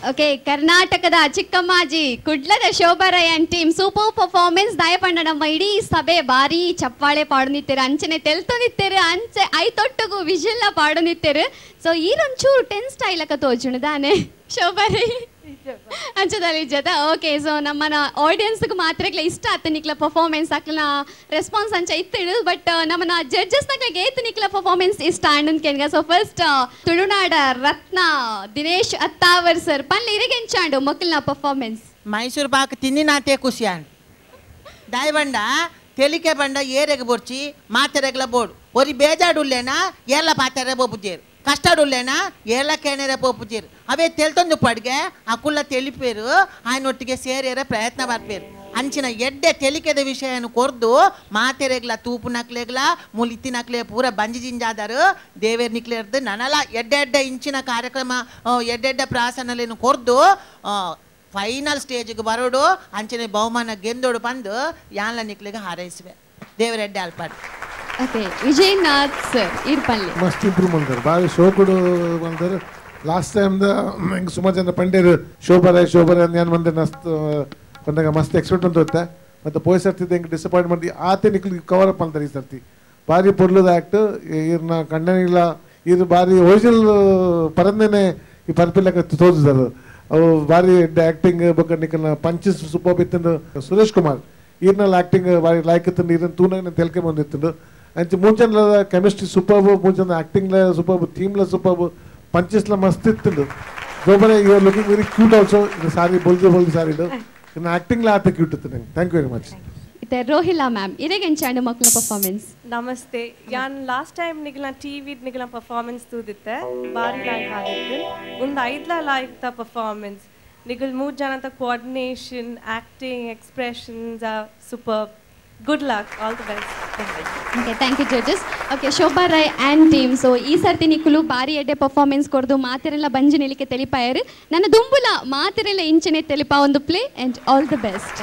Okay, ಕರ್ನಾಟಕದ ಚಿಕ್ಕಮ್ಮಾಜಿ ಕುಡ್ಲದ ಶೋಭಾರಯನ್ team super performance ದಯಪಂಡ ನಮ್ಮ ಇಡೀ ಸಭೆ ಬಾರಿ ಚಪ್ಪಾಳೆ ಪಾಡು ನಿತ್ತೇರು, ಅಂಚನೆ ತೆಲ್ತು ನಿತ್ತೇರು, ಅಂಚೆ ಐತೊಟ್ಟಗೂ ವಿಜಿಲ್ನ ಪಾಡು ನಿತ್ತೇರು. ಸೊ ಈರೊಂಚೂರು ಟೆನ್ ಸ್ಟೈಲ್ ಅಕ್ಕ ತೋಜುಣು ದಾನೆ ಶೋಭಾರೈ ಅಂಚದಲ್ಲಿ ಜೊತೆ. ಓಕೆ, ಸೊ ನಮ್ಮನ ಆಡಿಯನ್ಸ್ಗೆ ಮಾತ್ರ ಇಷ್ಟ ಆತ ನಿಕ್ಲ ಪರ್ಫಾರ್ಮೆನ್ಸ್ ಅಕ್ಲ ರೆಸ್ಪಾನ್ಸ್ ಅಂಚ ಇತ್ತಿಡು. ಬಟ್ ನಮ್ಮನ ಜಡ್ಜಸ್ ನಕ್ಲಿಗೆ ಏತ್ ನಿಕ್ಲ ಪರ್ಫಾರ್ಮೆನ್ಸ್ ಇಷ್ಟ ಅಂಡ್ ಕೆನ್ಗ. ಸೊ ಫಸ್ಟ್ ತುಳುನಾಡ ರತ್ನ ದಿನೇಶ್ ಅತ್ತಾವರ್ ಸರ್ ಪನ್ಲೆ ಇರಗೆಂಚಾಂಡು ಮಕ್ಕಳನ ಪರ್ಫಾರ್ಮೆನ್ಸ್. ಮೈಸೂರು ಪಾಕ್ ತಿನ್ನಿ ನಾತೆ ಖುಷಿ ಅಂಡ್ ದಯಬಂಡ ತೆಲಿಕೆ ಬಂಡ ಏರೆಗೆ ಬೊರ್ಚಿ ಮಾತೆರೆಗ್ಲ ಬೋಡು ಒರಿ ಬೇಜಾಡುಲ್ಲೇನಾ ಎಲ್ಲ ಪಾತೆರೆ ಬೋಪುಜೇರು, ಕಷ್ಟಡುಲ್ಲೇನಾ ಎಲ್ಲ ಕೇಣೆರೆ ಬೋಪುಜೇರು. ಅವೇ ತೆಲ್ತೊಂದು ಪಡ್ಗೆ ಅಕುಲ್ಲ ತೆಲಿಪೇರು ಆಯ್ನೊಟ್ಟಿಗೆ ಸೇರಿಯರ ಪ್ರಯತ್ನ ಬರ್ಪೇರು. ಅಂಚಿನ ಎಡ್ಡೆ ತೆಲಿಕೆದ ವಿಷಯನು ಕೊರ್ದು ಮಾತೆರೆಗ್ಲ ತೂಪು ನಕ್ಲೆಗ್ಲ ಮುಲಿತಿ ನಕ್ಲೆ ಪೂರ ಬಂಜಿ ಜಿಂಜಾದರು ದೇವೇರ್ ನಿಕ್ಲೇರ್ದು ನನಲ ಎಡ್ಡೆ ಇಂಚಿನ ಕಾರ್ಯಕ್ರಮ ಎಡ್ಡೆ ಪ್ರಾಸನಲೇನು ಕೊರ್ದು ಫೈನಲ್ ಸ್ಟೇಜಿಗೆ ಬರೋಡು ಅಂಚನೆ ಬಹುಮಾನ ಗೆಂದೋಡು ಬಂದು ಯಾನ್ಲ ನಿಕ್ಲಿಗೆ ಹಾರೈಸುವೆ. ದೇವರೆಡ್ಡೆ ಅಲ್ಪಾಡು. ಓಕೆ, ವಿಜಯನಾಥ್ ಸರ್ ಇರ್ಪಲ್ಲಿ ಮಸ್ತ್ ಇಂಪ್ರೂವ್ ಮಾಡ್ತಾರೆ, ಭಾರಿ ಶೋ ಕೊಡು ಮಾಡ್ತಾರೆ. ಲಾಸ್ಟ್ ಟೈಮ್ದ ಹೆಂಗೆ ಸುಮಾರು ಜನ ಪಂಡೇರು ಶೋಭಾರಾಯ್ ನಾನು ಬಂದೆ ಮಸ್ತ್ ಬಂದಾಗ ಮಸ್ತ್ ಎಕ್ಸ್ಪೆಕ್ಟ್ ಅಂತ ಹೋಗ್ತಾ ಮತ್ತು ಪೋಯ್ ಸರ್ತಿದ್ದ ಹೆಂಗೆ ಡಿಸಪಾಯಿಂಟ್ ಮಾಡಿ ಆತೆ ನಿಕ್ಲಿಗೆ ಕವರ್ ಅಪ್ ಅಂತಾರೆ. ಈ ಸರ್ತಿ ಭಾರಿ ಪೊರ್ಲದ ಆ್ಯಕ್ಟ್ ಇವ್ರನ್ನ ಕಂಡನಿಲ್ಲ, ಇದು ಭಾರಿ ಒರಿಜಿನಲ್ ಪರಂದೇನೆ ಈ ಪರ್ಪಿಲ್ಲಕ್ಕೆ ತೋರಿಸಿದರು. ಅವು ಭಾರಿ ಆ್ಯಕ್ಟಿಂಗ್ ಬಗ್ಗೆ ನಿಕ್ಕನ ಪಂಚಸ್ ಸೂಪರ್ ಇತ್ತಂದು. ಸುರೇಶ್ ಕುಮಾರ್ ಈರ್ನಲ್ಲಿ ಆ್ಯಕ್ಟಿಂಗ್ ಭಾರಿ ಲಾಯ್ಕ್ ಇತ್ತಂದು ಇದನ್ನು ತೂನಾಗ ತೆಲ್ಕೆ ಬಂದಿತ್ತು. ಅಂಚೆ ಮುಂಚೆಲ್ಲ ಕೆಮಿಸ್ಟ್ರಿ ಸೂಪರ್, ಮುಂಚೆ ಆ್ಯಕ್ಟಿಂಗ್ಲ ಸೂಪರ್, ಥೀಮ್ಲ ಸೂಪರ್, ಪಂಚಸ್ಲ ಮಸ್ತ್ ಇತ್ತು. ಗೋಬರ you are looking very cute also. ಇದು ಸಾರಿ ಬೊಲ್ದು ಸಾರಿಡು ಇನ್ನು ಆ್ಯಕ್ಟಿಂಗ್ಲ ಆತ ಕ್ಯೂಟ್ ಇತ್ತು ನಂಗೆ. Thank you very much. Rohila ma'am ಇರಗೆಂಚಾಂಡು ಮಕ್ಕಳ ಪರ್ಫಾರ್ಮೆನ್ಸ್. ನಮಸ್ತೆ. ಯಾನ್ ಲಾಸ್ಟ್ ಟೈಮ್ ನಿಗಲ ಟಿವಿ ನಿಗಲ ಪರ್ಫಾರ್ಮೆನ್ಸ್ ತೂದಿತ್ತೆ ಬಾರಿ ಲಾಯ್ಕ್ ಆಗಿತ್ತು. ಒಂದು ಐದ್ಲ ಲಾಯ್ಕ್ ದ ಪರ್ಫಾರ್ಮೆನ್ಸ್ ನಿಗಲ್ 3 ಜನದ coordination, acting, expressions super. Good luck, all the best. Okay, thank you judges. Okay, Shobha Rai and team. So ಈ ಸರ್ತಿ ನಿಕ್ಕಲು ಬಾರಿ ಎಡ್ಡೆ ಪರ್ಫಾರ್ಮೆನ್ಸ್ ಕೊಡ್ದು ಮಾತೆರೆಲ್ಲ ಬಂಜು ನೆಲಿಕೆ ತೆಲಿಪಾಯರು. ನನ್ನ ದುಂಬುಲ ಮಾತೆರೆಲ್ಲ ಇಂಚನೆ ತೆಲಿಪ ಒಂದು play and all the best.